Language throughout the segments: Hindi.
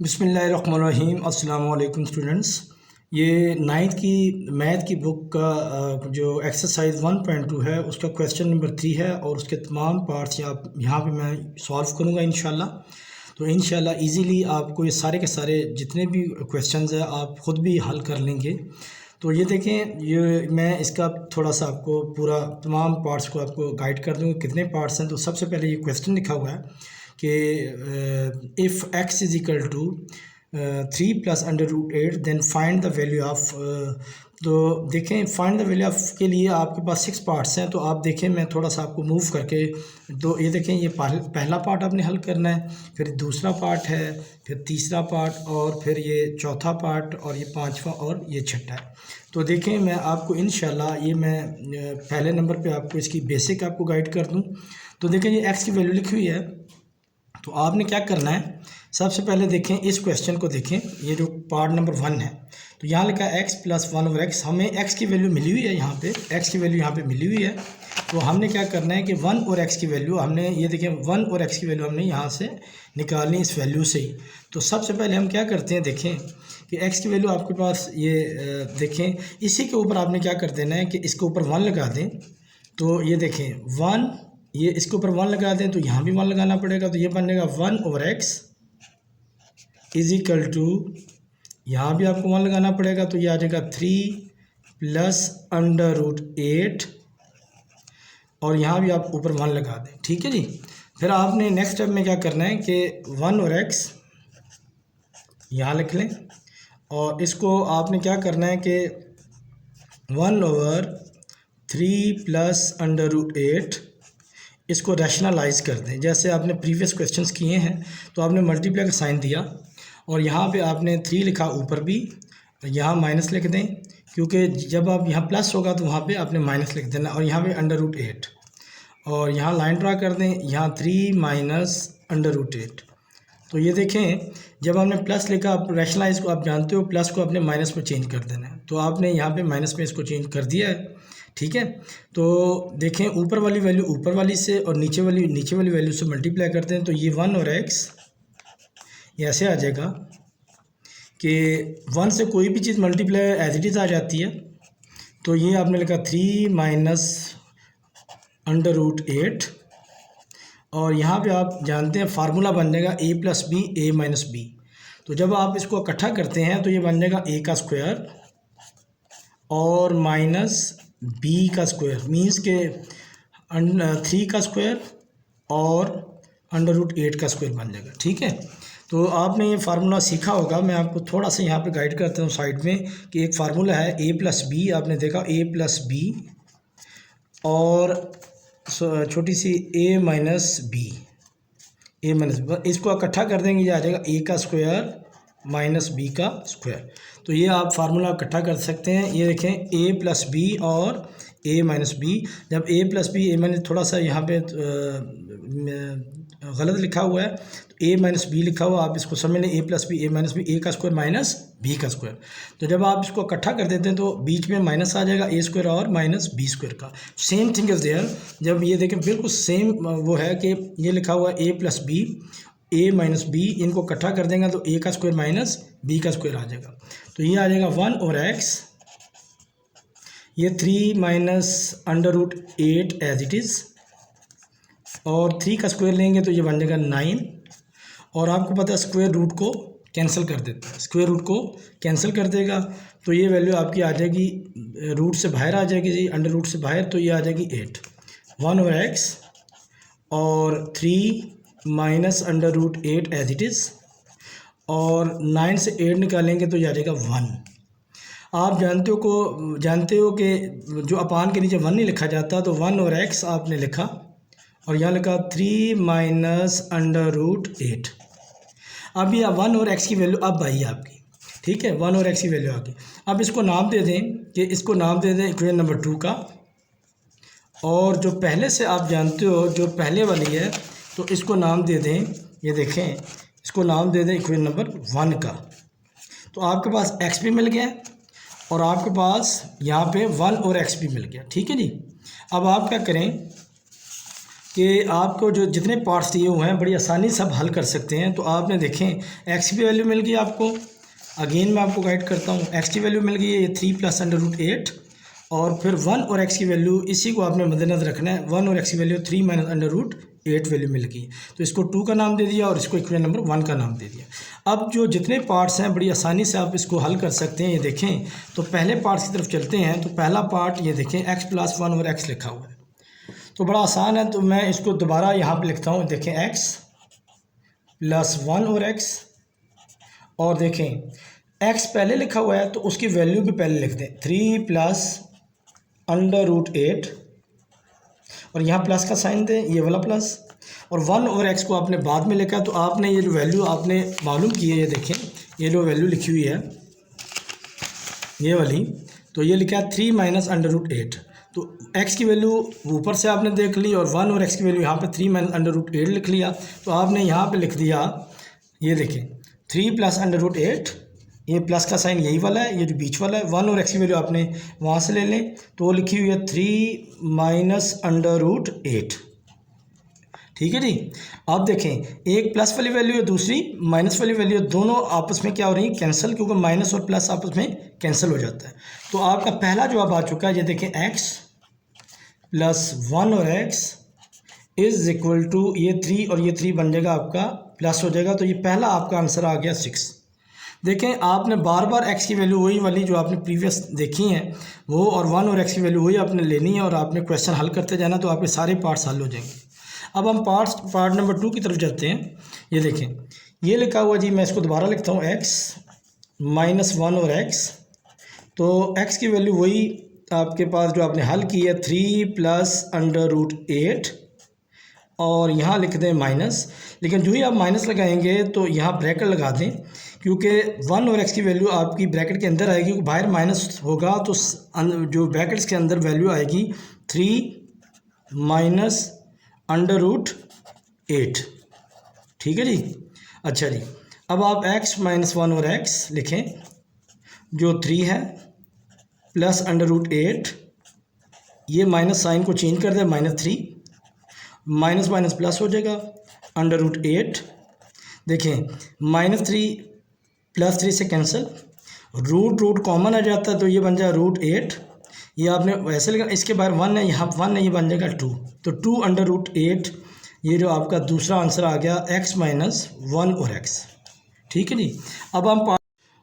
बिस्मिल्लाहिर्रहमानिर्रहीम। अस्सलाम वालेकुम स्टूडेंट्स। ये नाइन्थ की मैथ की बुक का जो एक्सरसाइज 1.2 है उसका क्वेश्चन नंबर 3 है और उसके तमाम पार्ट्स यहाँ पे मैं सॉल्व करूँगा इंशाल्लाह। तो इंशाल्लाह इजीली आपको ये सारे के सारे जितने भी क्वेश्चंस हैं आप ख़ुद भी हल कर लेंगे। तो ये देखें, ये मैं इसका थोड़ा सा आपको पूरा तमाम पार्ट्स को आपको गाइड कर दूँगा कितने पार्ट्स हैं। तो सबसे पहले ये क्वेश्चन लिखा हुआ है कि if x is equal to 3 plus √8 then find the value of. तो देखें, फाइंड द वैल्यू ऑफ के लिए आपके पास 6 पार्ट्स हैं। तो आप देखें, मैं थोड़ा सा आपको मूव करके, तो ये देखें, ये पहला पार्ट आपने हल करना है, फिर दूसरा पार्ट है, फिर तीसरा पार्ट, और फिर ये चौथा पार्ट, और ये पांचवा, और ये छठा है। तो देखें, मैं आपको इंशाल्लाह ये मैं पहले नंबर पे आपको इसकी बेसिक आपको गाइड कर दूँ। तो देखें, ये x की वैल्यू लिखी हुई है। तो आपने क्या करना है, सबसे पहले देखें इस क्वेश्चन को, देखें ये जो पार्ट नंबर 1 है। तो यहाँ लिखा है x प्लस 1/x। हमें x की वैल्यू मिली हुई है, यहाँ पे x की वैल्यू यहाँ पे मिली हुई है। तो हमने क्या करना है कि 1 और x की वैल्यू हमने, ये देखें 1 और x की वैल्यू हमने यहाँ से निकालनी, इस वैल्यू से ही। तो सबसे पहले हम क्या करते हैं, देखें कि x की वैल्यू आपके पास ये देखें, इसी के ऊपर आपने क्या कर देना है कि इसके ऊपर 1 लगा दें। तो ये देखें 1, ये इसके ऊपर 1 लगा दें, तो यहाँ भी 1 लगाना पड़ेगा। तो ये बनेगा 1/x इज इक्वल टू, यहाँ भी आपको 1 लगाना पड़ेगा, तो ये आ जाएगा 3 प्लस √8, और यहाँ भी आप ऊपर 1 लगा दें। ठीक है जी। फिर आपने नेक्स्ट स्टेप में क्या करना है कि 1/x यहाँ लिख लें, और इसको आपने क्या करना है कि 1/3 प्लस √8 इसको रैशनलाइज कर दें। जैसे आपने प्रीवियस क्वेश्चंस किए हैं, तो आपने मल्टीप्लाई का साइन दिया, और यहाँ पे आपने 3 लिखा ऊपर भी, यहाँ माइनस लिख दें, क्योंकि जब आप यहाँ प्लस होगा तो वहाँ पे आपने माइनस लिख देना, और यहाँ पे √8, और यहाँ लाइन ड्रा कर दें, यहाँ 3 माइनस √8। तो ये देखें, जब आपने प्लस लिखा, आप रैशनलाइज को आप जानते हो, प्लस को आपने माइनस में चेंज कर देना है। तो आपने यहाँ पे माइनस में इसको चेंज कर दिया है। ठीक है। तो देखें, ऊपर वाली वैल्यू ऊपर वाली से और नीचे वाली वैल्यू से मल्टीप्लाई करते हैं, तो ये 1/x ये ऐसे आ जाएगा कि 1 से कोई भी चीज़ मल्टीप्लाई एज इट इज़ आ जाती है। तो ये आपने लिखा 3 माइनस √8, और यहाँ पे आप जानते हैं फार्मूला बन जाएगा a + b a - b। तो जब आप इसको इकट्ठा करते हैं तो ये बन जाएगा a का स्क्वायर और माइनस b का स्क्वायर, मीन्स के 3 का स्क्वायर और √8 का स्क्वायर बन जाएगा। ठीक है। तो आपने ये फार्मूला सीखा होगा, मैं आपको थोड़ा सा यहाँ पे गाइड करता हूँ साइड में, कि एक फार्मूला है a + b। आपने देखा a + b और छोटी सी a - b, इसको इकट्ठा कर देंगे, ये आ जाएगा a का स्क्वायर माइनस b का स्क्वायर। तो ये आप फार्मूला इकट्ठा कर सकते हैं। ये देखें a + b और a - b। जब a + b, मैंने थोड़ा सा यहाँ पे गलत लिखा हुआ है, तो a - b लिखा हुआ, आप इसको समझ लें a + b a - b, a का स्क्वायर माइनस b का स्क्वायर। तो जब आप इसको इकट्ठा कर देते हैं तो बीच में माइनस आ जाएगा, a स्क्वायर और माइनस b स्क्वायर का। Same thing is there. जब ये देखें, बिल्कुल सेम वो है कि ये लिखा हुआ a + b a - b, इनको इकट्ठा कर देंगे तो a का स्क्वायर माइनस b का स्क्वायर आ जाएगा। तो ये आ जाएगा 1/x, ये 3 माइनस √8 एज इट इज़, और 3 का स्क्वायर लेंगे तो ये बन जाएगा 9। और आपको पता है स्क्वायर रूट को कैंसिल कर देता है, स्क्वायर रूट को कैंसिल कर देगा, तो ये वैल्यू आपकी आ जाएगी, रूट से बाहर आ जाएगी जी, अंडर रूट से बाहर, तो ये आ जाएगी 8। 1/x और 3 माइनस √8 एज इट इज़, और 9 से 8 निकालेंगे तो ये आ जाएगा 1। आप जानते हो कि जो अपान के नीचे 1 नहीं लिखा जाता, तो 1/x आपने लिखा, और यहाँ लिखा 3 माइनस √8। अब ये 1/x की वैल्यू अब आई आपकी। ठीक है, 1/x की वैल्यू आ गई। अब इसको नाम दे दें, कि इसको नाम दे दें इक्वेशन नंबर 2 का, और जो पहले से आप जानते हो जो पहले वाली है, तो इसको नाम दे दें, ये देखें, इसको नाम दे दें इक्वेशन नंबर 1 का। तो आपके पास x भी मिल गया, और आपके पास यहाँ पे 1/x भी मिल गया। ठीक है जी। अब आप क्या करें कि आपको जो जितने पार्ट्स दिए हुए हैं बड़ी आसानी से आप हल कर सकते हैं। तो आपने देखें एक्स की वैल्यू मिल गई आपको, अगेन मैं आपको गाइड करता हूँ। एक्स की वैल्यू मिल गई है ये 3 + √8, और फिर 1 और x की वैल्यू, इसी को आपने मद्देनजर रखना है। 1 और x की वैल्यू 3 - √8 वैल्यू मिल गई, तो इसको 2 का नाम दे दिया और इसको इक्वेशन नंबर 1 का नाम दे दिया। अब जो जितने पार्ट्स हैं बड़ी आसानी से आप इसको हल कर सकते हैं। ये देखें, तो पहले पार्ट्स की तरफ चलते हैं। तो पहला पार्ट ये देखें, x + 1 और x लिखा हुआ है, तो बड़ा आसान है। तो मैं इसको दोबारा यहाँ पे लिखता हूँ। देखें x + 1 और x, और देखें x पहले लिखा हुआ है तो उसकी वैल्यू भी पहले लिख दें, 3 + √8, और यहाँ प्लस का साइन दें, ये वाला प्लस, और 1 और x को आपने बाद में लिखा। तो आपने ये जो वैल्यू आपने मालूम की है, ये देखें ये जो वैल्यू लिखी हुई है ये वाली, तो ये लिखा है 3 - √8। तो x की वैल्यू ऊपर से आपने देख ली, और 1 और x की वैल्यू यहाँ पे 3 - √8 लिख लिया। तो आपने यहाँ पे लिख दिया, ये देखें 3 + √8, ये प्लस का साइन यही वाला है, ये जो बीच वाला है। 1 और x की वैल्यू आपने वहाँ से ले लें, तो वो लिखी हुई है 3 - √8। ठीक है जी। अब देखें एक प्लस वाली वैल्यू है, दूसरी माइनस वाली वैल्यू है, दोनों आपस में क्या हो रही है, कैंसिल, क्योंकि माइनस और प्लस आपस में कैंसिल हो जाता है। तो आपका पहला जवाब आ चुका है। ये देखें x + 1 और x = ये 3 और ये 3 बन जाएगा आपका प्लस हो जाएगा। तो ये पहला आपका आंसर आ गया 6। देखें आपने बार बार x की वैल्यू वही वाली जो आपने प्रीवियस देखी हैं वो, और 1 और x की वैल्यू वही आपने लेनी है, और आपने क्वेश्चन हल करते जाना, तो आपके सारे पार्ट्स हल हो जाएंगे। अब हम पार्ट नंबर 2 की तरफ जाते हैं। ये देखें ये लिखा हुआ जी, मैं इसको दोबारा लिखता हूँ, x - 1 और x। तो x की वैल्यू वही आपके पास जो आपने हल की है, 3 + √8, और यहाँ लिख दें माइनस। लेकिन जो ही आप माइनस लगाएंगे तो यहाँ ब्रैकेट लगा दें, क्योंकि 1 और x की वैल्यू आपकी ब्रैकेट के अंदर आएगी, बाहर माइनस होगा तो जो ब्रैकेट्स के अंदर वैल्यू आएगी 3 - √8। ठीक है जी। अच्छा जी, अब आप x - 1 और x लिखें, जो 3 है, प्लस √8, ये माइनस साइन को चेंज कर दें, -3, माइनस माइनस प्लस हो जाएगा, √8। देखें -3 + 3 से कैंसिल, रूट कॉमन आ जाता है, तो ये बन जाए √8। ये आपने वैसे लिखा, इसके बाहर 1 है, यहाँ 1 है, ये बन जाएगा 2, तो 2 √8। ये जो आपका दूसरा आंसर आ गया, x - 1 और x। ठीक है जी। अब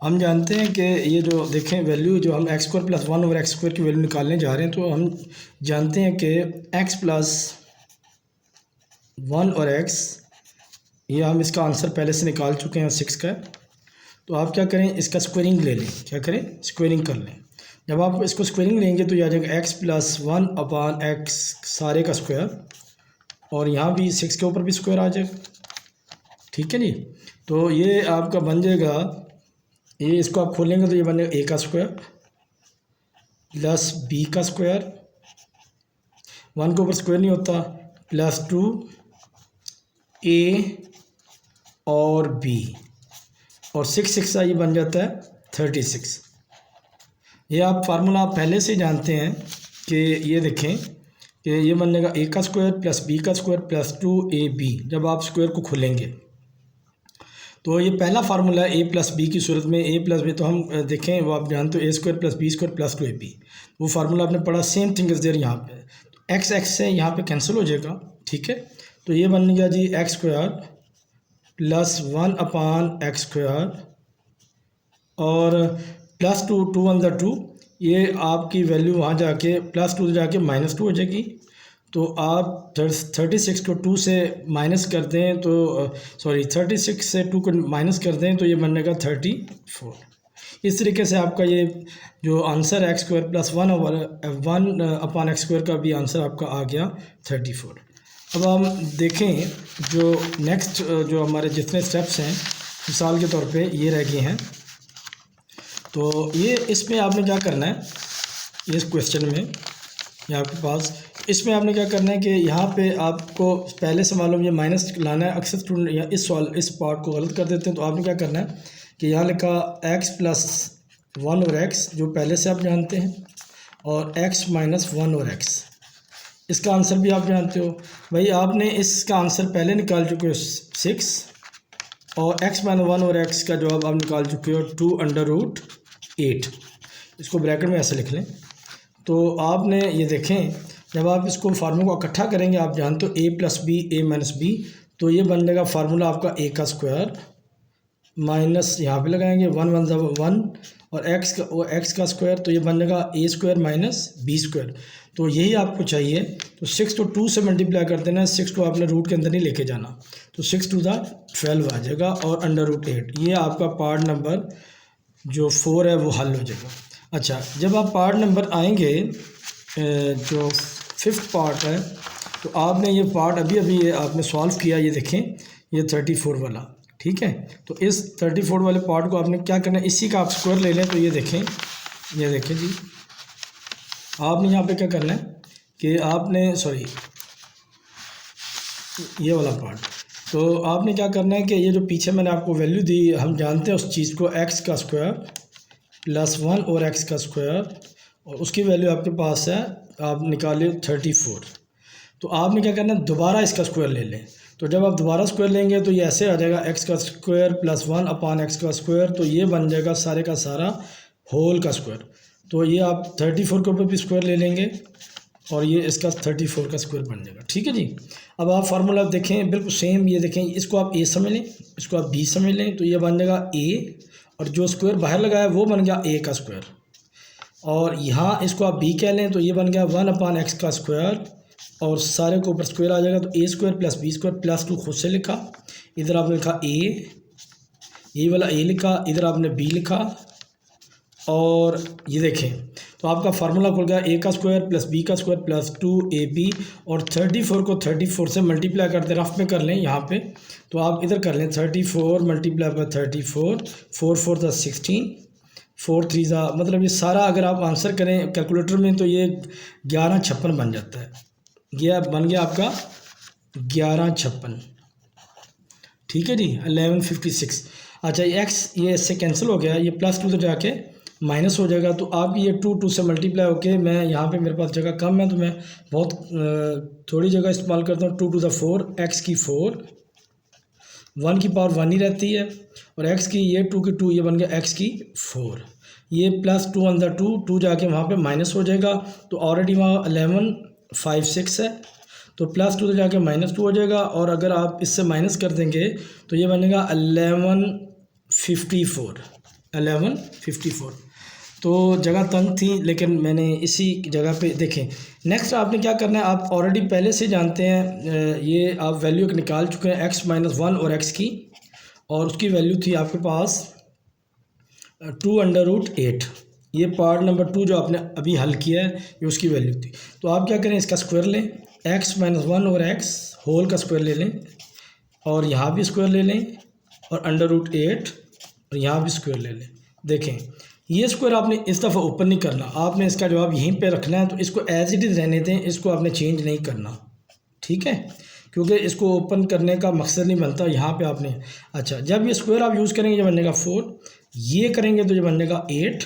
हम जानते हैं कि ये जो देखें वैल्यू जो हम x² + 1 और x² की वैल्यू निकालने जा रहे हैं, तो हम जानते हैं कि x + 1 और x, ये हम इसका आंसर पहले से निकाल चुके हैं 6 का। तो आप क्या करें, इसका स्क्वायरिंग ले लें, क्या करें, स्क्वायरिंग कर लें। जब आप इसको स्क्वायरिंग लेंगे तो ये आ जाएगा x + 1/x सारे का स्क्वायर, और यहाँ भी 6 के ऊपर भी स्क्वायर आ जाएगा। ठीक है जी। तो ये आपका बन जाएगा, ये इसको आप खोलेंगे तो ये बन जाएगा a का स्क्वायर प्लस b का स्क्वायर, 1 के ऊपर स्क्वायर नहीं होता, +2 a और b, और 6 ये बन जाता है 36। ये आप फार्मूला आप पहले से जानते हैं कि ये देखें कि ये बन जाएगा a का स्क्वायर प्लस b का स्क्वायर प्लस 2ab, जब आप स्क्वायर को खोलेंगे। तो ये पहला फार्मूला है a + b की सूरत में। a + b तो हम देखें वो आप जानते हो, a² + b² प्लस 2ab, वो फार्मूला आपने पढ़ा, सेम थिंग इज़ देयर यहाँ पे। तो x से यहाँ पे कैंसिल हो जाएगा। ठीक है, तो ये बन गया जी x² + 1/x², और +2, 2 1 = 2, ये आपकी वैल्यू वहाँ जाके +2 जाके -2 हो जाएगी। तो आप 36 को 2 से माइनस कर दें, तो 36 से 2 को माइनस कर दें, तो ये बन जाएगा 34। इस तरीके से आपका ये जो आंसर है x² + 1/x² का भी आंसर आपका आ गया 34। अब हम देखें जो नेक्स्ट जो हमारे जितने स्टेप्स हैं, मिसाल के तौर पे ये रह गए हैं। तो ये इसमें आपने क्या करना है, इस क्वेश्चन में ये आपके पास, इसमें आपने क्या करना है कि यहाँ पे आपको पहले से मालूम ये माइनस लाना है। अक्सर स्टूडेंट या इस पार्ट को गलत कर देते हैं। तो आपने क्या करना है कि यहाँ लिखा x + 1 और x, जो पहले से आप जानते हैं, और x - 1 और x, इसका आंसर भी आप जानते हो भाई, आपने इसका आंसर पहले निकाल चुके हो 6 और x-1 और x का जवाब आप निकाल चुके हो 2√8। इसको ब्रैकेट में ऐसे लिख लें। तो आपने ये देखें, जब आप इसको फार्मूला को इकट्ठा करेंगे, आप जानते हो a + b a - b, तो ये बन जाएगा फार्मूला आपका a का स्क्वायर माइनस यहाँ पे लगाएंगे 1 1 1 और x का स्क्वायर, तो ये बन जाएगा a square minus b square. तो यही आपको चाहिए। तो 6 को 2 से मल्टीप्लाई कर देना है, 6 को आपने रूट के अंदर नहीं लेके जाना, तो 6 × 12 आ जाएगा और √8। ये आपका पार्ट नंबर जो 4 है वो हल हो जाएगा। अच्छा, जब आप पार्ट नंबर आएंगे जो 5th पार्ट है, तो आपने ये पार्ट अभी ये आपने सॉल्व किया, ये देखें ये 34 वाला, ठीक है। तो इस 34 वाले पार्ट को आपने क्या करना है, इसी का आप स्क्वायर ले लें। तो ये देखें जी, आपने यहाँ पे क्या करना है कि आपने ये वाला पार्ट, तो आपने क्या करना है कि ये जो पीछे मैंने आपको वैल्यू दी, हम जानते हैं उस चीज़ को, x का स्क्वायर +1 और x का स्क्वायर, और उसकी वैल्यू आपके पास है, आप निकालिए 34। तो आपने क्या करना है, दोबारा इसका स्क्वायर ले लें। तो जब आप दोबारा स्क्वायर लेंगे तो ये ऐसे आ जाएगा, x का स्क्वायर +1 x का स्क्वायर, तो ये बन जाएगा सारे का सारा होल का स्क्वायर। तो ये आप 34 के ऊपर भी स्क्वायर ले लेंगे और ये इसका 34 का स्क्वायर बन जाएगा, ठीक है जी। अब आप फार्मूला देखें, बिल्कुल सेम, ये देखें, इसको आप a समझ लें, इसको आप b समझ लें, तो ये बन जाएगा a, और जो स्क्वायर बाहर लगाया वो बन गया a का स्क्वायर, और यहाँ इसको आप b कह लें, तो ये बन गया 1 x का स्क्वायर, और सारे के ऊपर स्क्वायर आ जाएगा। तो a स्क्वायर + b स्क्वायर +2 खुद से लिखा, इधर आपने लिखा ये वाला a लिखा, इधर आपने b लिखा, और ये देखें तो आपका फार्मूला खुल गया, a का स्क्वायर +b का स्क्वायर +2ab, और 34 को 34 से मल्टीप्लाई कर दें, रफ में कर लें यहाँ पे, तो आप इधर कर लें 34 × 34, 4 4 = 16, 4 3 मतलब ये सारा अगर आप आंसर करें कैलकुलेटर में तो ये 1156 बन जाता है। ये बन गया आपका 1156, ठीक है जी, 1156। अच्छा, ये x ये इससे कैंसिल हो गया, ये +2 तो जाके माइनस हो जाएगा। तो आप ये 2 से मल्टीप्लाई होके, मैं यहाँ पे मेरे पास जगह कम है तो मैं बहुत थोड़ी जगह इस्तेमाल करता हूँ। 2 × 4 x की 4, 1 की पावर 1 ही रहती है, और x की ये 2 की 2, ये बन गया x की 4, ये +2 × 2, 2 जाके वहाँ पे माइनस हो जाएगा। तो ऑलरेडी वहाँ 1156 है, तो +2 तो जाके -2 हो जाएगा, और अगर आप इससे माइनस कर देंगे तो ये बनेगा 1154। तो जगह तंग थी, लेकिन मैंने इसी जगह पे देखें। नेक्स्ट आपने क्या करना है, आप ऑलरेडी पहले से जानते हैं, ये आप वैल्यू एक निकाल चुके हैं x - 1 और x की, और उसकी वैल्यू थी आपके पास 2√8। ये पार्ट नंबर 2 जो आपने अभी हल किया है, ये उसकी वैल्यू थी। तो आप क्या करें, इसका स्क्वायर लें, x - 1 और x होल का स्क्वायर ले लें, और यहाँ भी स्क्वायर ले लें, और √8 और यहाँ भी स्क्वायर ले लें। देखें, ये स्क्वायर आपने इस दफ़ा ऊपर नहीं करना, आपने इसका जवाब यहीं पे रखना है। तो इसको एज इट इज़ रहने दें, इसको आपने चेंज नहीं करना, ठीक है, क्योंकि इसको ओपन करने का मकसद नहीं बनता यहाँ पे आपने। अच्छा, जब ये स्क्वायर आप यूज़ करेंगे, ये बनेगा 4, ये करेंगे तो ये बनेगा 8,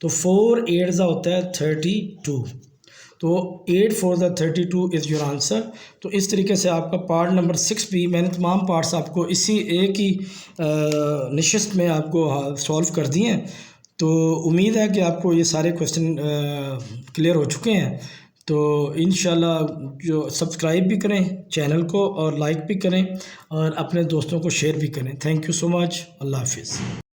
तो 4 8 होता है 32, तो 8 4 32 इज़ योर आंसर। तो इस तरीके से आपका पार्ट नंबर 6 भी, मैंने तमाम पार्ट्स आपको इसी एक ही नशिस्त में आपको सॉल्व कर दिए हैं। तो उम्मीद है कि आपको ये सारे क्वेश्चन क्लियर हो चुके हैं। तो इंशाल्लाह जो सब्सक्राइब भी करें चैनल को, और लाइक भी करें, और अपने दोस्तों को शेयर भी करें। Thank you so much. Allah हाफिज़।